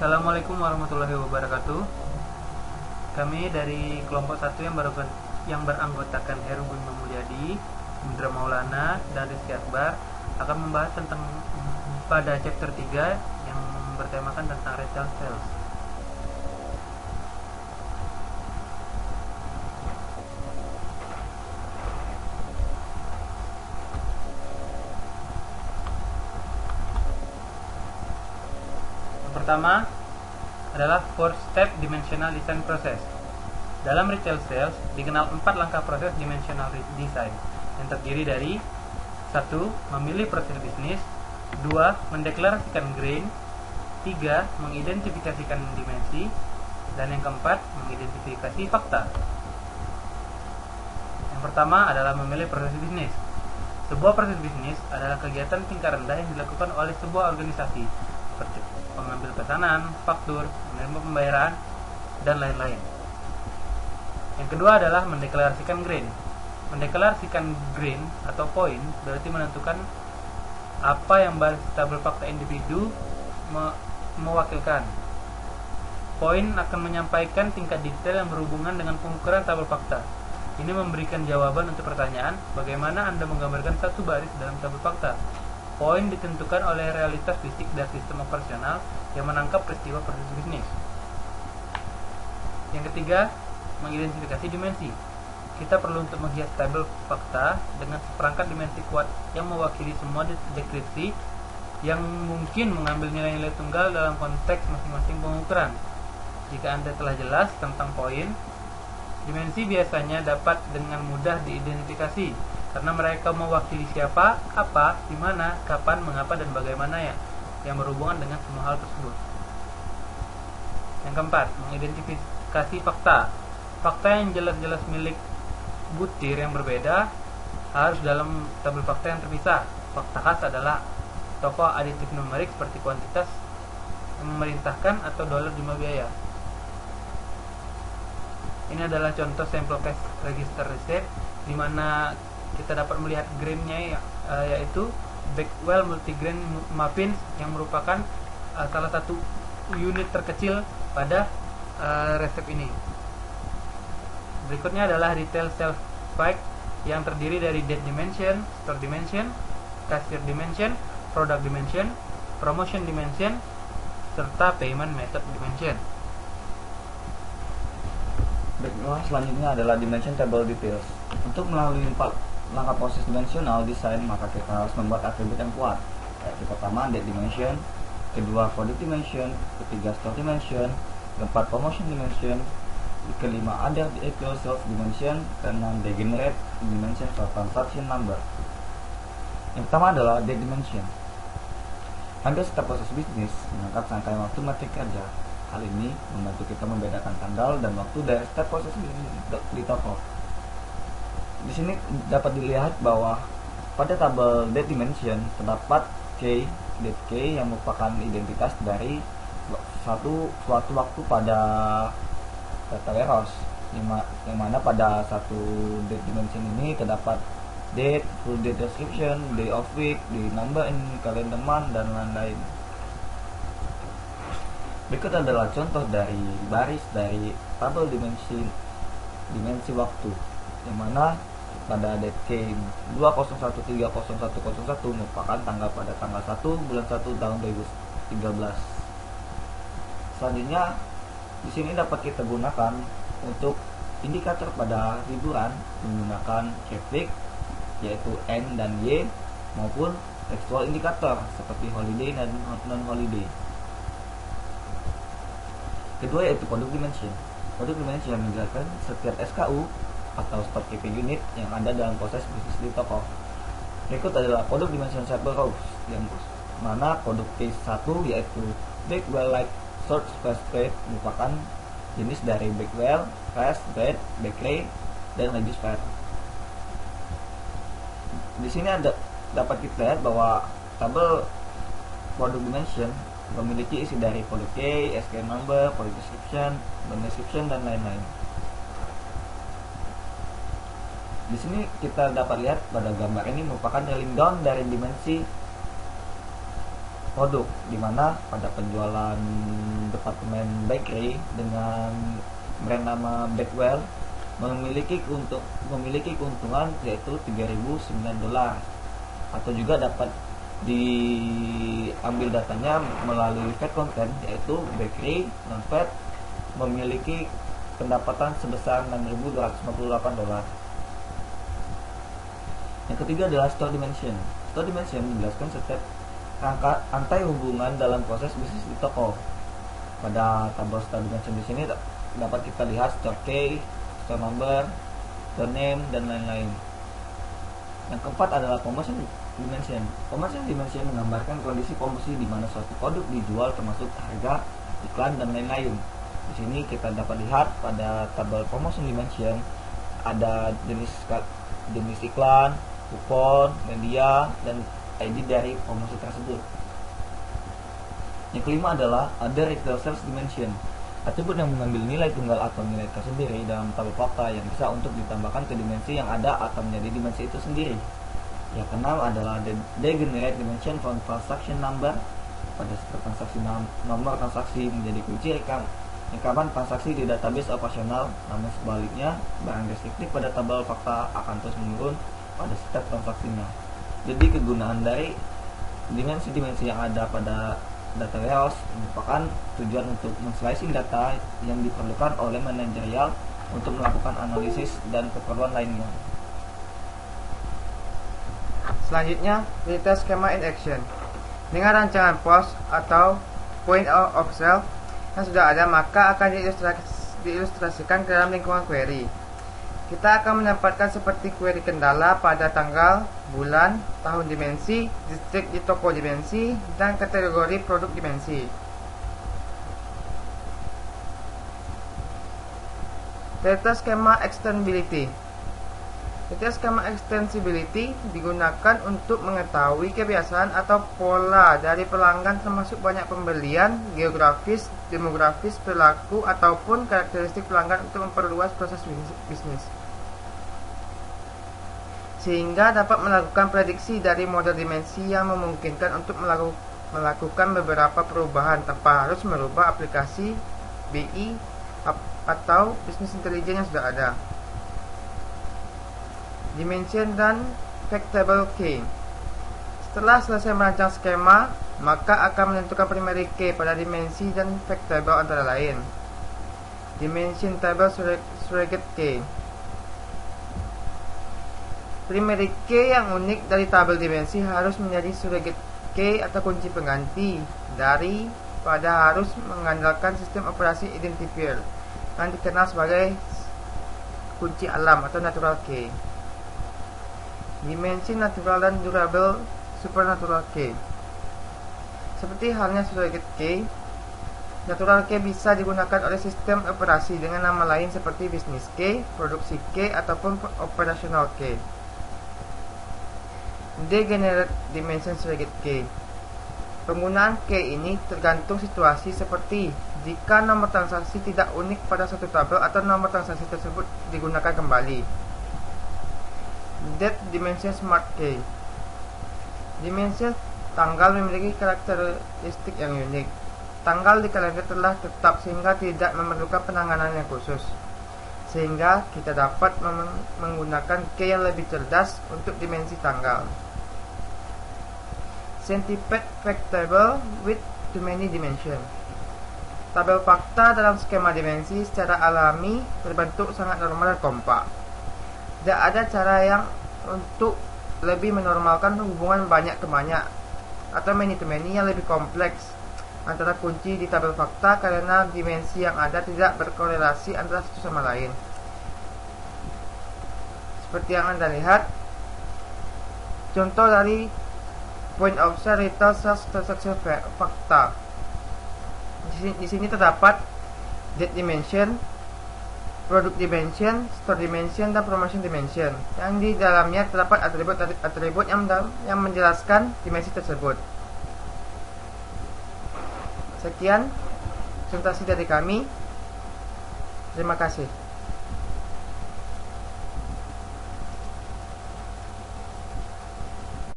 Assalamualaikum warahmatullahi wabarakatuh. Kami dari kelompok 1 yang beranggotakan Heru Bima Mulyadi, Indra Maulana, dan Rizky Akbar akan membahas tentang pada chapter 3 yang bertemakan tentang retail sales. Pertama adalah 4-step dimensional design process. Dalam retail sales dikenal 4 langkah proses dimensional design yang terdiri dari 1. Memilih proses bisnis, 2. Mendeklarasikan grain, 3. Mengidentifikasikan dimensi, dan yang keempat, mengidentifikasi fakta. Yang pertama adalah memilih proses bisnis. Sebuah proses bisnis adalah kegiatan tingkat rendah yang dilakukan oleh sebuah organisasi seperti pengambil pesanan, faktur, menerima pembayaran, dan lain-lain. Yang kedua adalah mendeklarasikan grain. Mendeklarasikan grain atau poin berarti menentukan apa yang baris tabel fakta individu mewakilkan. Poin akan menyampaikan tingkat detail yang berhubungan dengan pengukuran tabel fakta. Ini memberikan jawaban untuk pertanyaan bagaimana Anda menggambarkan satu baris dalam tabel fakta. Poin ditentukan oleh realitas fisik dan sistem operasional yang menangkap peristiwa proses bisnis. Yang ketiga, mengidentifikasi dimensi. Kita perlu untuk menghias tabel fakta dengan seperangkat dimensi kuat yang mewakili semua deskripsi yang mungkin mengambil nilai-nilai tunggal dalam konteks masing-masing pengukuran. Jika Anda telah jelas tentang poin, dimensi biasanya dapat dengan mudah diidentifikasi karena mereka mewakili siapa, apa, di mana, kapan, mengapa, dan bagaimana yang berhubungan dengan semua hal tersebut. Yang keempat, mengidentifikasi fakta. Fakta yang jelas-jelas milik butir yang berbeda harus dalam tabel fakta yang terpisah. Fakta khas adalah tokoh aditif numerik seperti kuantitas yang memerintahkan atau dolar jumlah biaya. Ini adalah contoh sample cash register receipt di mana kita dapat melihat grainnya yaitu Bakewell Multigrain Muffins yang merupakan salah satu unit terkecil pada resep ini. Berikutnya adalah retail sales spike yang terdiri dari date dimension, store dimension, cashier dimension, product dimension, promotion dimension, serta payment method dimension. Baiklah, selanjutnya adalah dimension table details. Untuk melalui 4 langkah proses dimensional design, maka kita harus membuat atribut yang kuat, yaitu pertama date dimension, kedua product dimension, ketiga store dimension, keempat promotion dimension, kelima other equal sales dimension, keenam degenerate dimension for transaction number. Yang pertama adalah date dimension. Hampir setiap proses bisnis mengangkat rangkaian waktu metrik kerja. Hal ini membantu kita membedakan tanggal dan waktu dari setiap proses bisnis di toko. Di sini dapat dilihat bahwa pada tabel date dimension terdapat date key yang merupakan identitas dari suatu waktu pada data warehouse, yang mana pada satu date dimension ini terdapat date, full date description, day of week, day number in calendar month, dan lain-lain. Berikut adalah contoh dari baris dari tabel dimensi waktu, yang mana pada date key 20130101 merupakan tanggal pada tanggal 1 bulan 1 tahun 2013. Selanjutnya di sini dapat kita gunakan untuk indikator pada liburan menggunakan grafik yaitu N dan Y maupun tekstual indikator seperti holiday dan non-holiday. Kedua yaitu product dimension. Product dimension menjelaskan setiap SKU atau stock keeping unit yang ada dalam proses bisnis di toko. Berikut adalah product dimension sample rows, yang mana produk case 1 yaitu Bakewell Light Short Square Bread merupakan jenis dari Bakewell, Fresh Bread, Bakery, dan Register. Di sini dapat kita lihat bahwa tabel product dimension memiliki isi dari produk key, SKU number, product description, brand description, dan lain-lain. Di sini kita dapat lihat pada gambar ini merupakan drilling down dari dimensi produk, di mana pada penjualan departemen bakery dengan brand nama Bakewell memiliki keuntungan yaitu $3.009, atau juga dapat diambil datanya melalui fat content, yaitu bakery non fat memiliki pendapatan sebesar $6.258. Yang ketiga adalah store dimension. Store dimension menjelaskan setiap rantai hubungan dalam proses bisnis di toko. Pada tabel store dimension di sini dapat kita lihat store key, store number, store name, dan lain-lain. Yang keempat adalah promotion dimension. Promotion dimension menggambarkan kondisi promosi di mana suatu produk dijual, termasuk harga, iklan, dan lain-lain. Di sini kita dapat lihat pada tabel promotion dimension ada jenis iklan, kupon, media, dan ID dari promosi tersebut. Yang kelima adalah other retail sales dimension. Atribut yang mengambil nilai tunggal atau nilai tersendiri dalam tabel fakta yang bisa untuk ditambahkan ke dimensi yang ada atau menjadi dimensi itu sendiri. Yang keenam adalah the generate dimension from transaction number. Pada setiap transaksi nomor transaksi menjadi kunci rekaman transaksi di database operasional. Namun sebaliknya, barang deskriptif pada tabel fakta akan terus menurun pada setiap transaksinya. Jadi kegunaan dari dimensi-dimensi yang ada pada data warehouse merupakan tujuan untuk men-slicing data yang diperlukan oleh manajerial untuk melakukan analisis dan keperluan lainnya. Selanjutnya, data schema in action. Dengan rancangan POS atau point of sale yang sudah ada, maka akan diilustrasikan ke dalam lingkungan query. Kita akan menempatkan seperti query kendala pada tanggal, bulan, tahun dimensi, distrik di toko dimensi, dan kategori produk dimensi. Data schema extensibility. Data schema extensibility digunakan untuk mengetahui kebiasaan atau pola dari pelanggan, termasuk banyak pembelian, geografis, demografis, perilaku, ataupun karakteristik pelanggan untuk memperluas proses bisnis, sehingga dapat melakukan prediksi dari model dimensi yang memungkinkan untuk melakukan beberapa perubahan tanpa harus merubah aplikasi BI atau business intelligence yang sudah ada. Dimension dan fact table key. Setelah selesai merancang skema, maka akan menentukan primary key pada dimensi dan fact table antara lain. Dimension table surrogate key. Primary key yang unik dari tabel dimensi harus menjadi surrogate key atau kunci pengganti daripada harus mengandalkan sistem operasi identifier yang dikenal sebagai kunci alam atau natural key. Dimensi natural dan durable supernatural key. Seperti halnya surrogate key, natural key bisa digunakan oleh sistem operasi dengan nama lain seperti business key, produksi key, ataupun operational key. Degenerate dimension surrogate key. Penggunaan key ini tergantung situasi, seperti jika nomor transaksi tidak unik pada satu tabel atau nomor transaksi tersebut digunakan kembali. Date dimension smart key. Dimension tanggal memiliki karakteristik yang unik. Tanggal di kalender telah tetap sehingga tidak memerlukan penanganan yang khusus, sehingga kita dapat menggunakan key yang lebih cerdas untuk dimensi tanggal. Centipede fact table with too many dimension. Tabel fakta dalam skema dimensi secara alami terbentuk sangat normal dan kompak. Tidak ada cara yang untuk lebih menormalkan hubungan banyak ke banyak atau many to many yang lebih kompleks antara kunci di tabel fakta, karena dimensi yang ada tidak berkorelasi antara satu sama lain. Seperti yang Anda lihat, contoh dari point of sale retail sales transaction fakta. Di sini terdapat date dimension, product dimension, store dimension, dan promotion dimension. Yang di dalamnya terdapat atribut yang menjelaskan dimensi tersebut. Sekian presentasi dari kami. Terima kasih.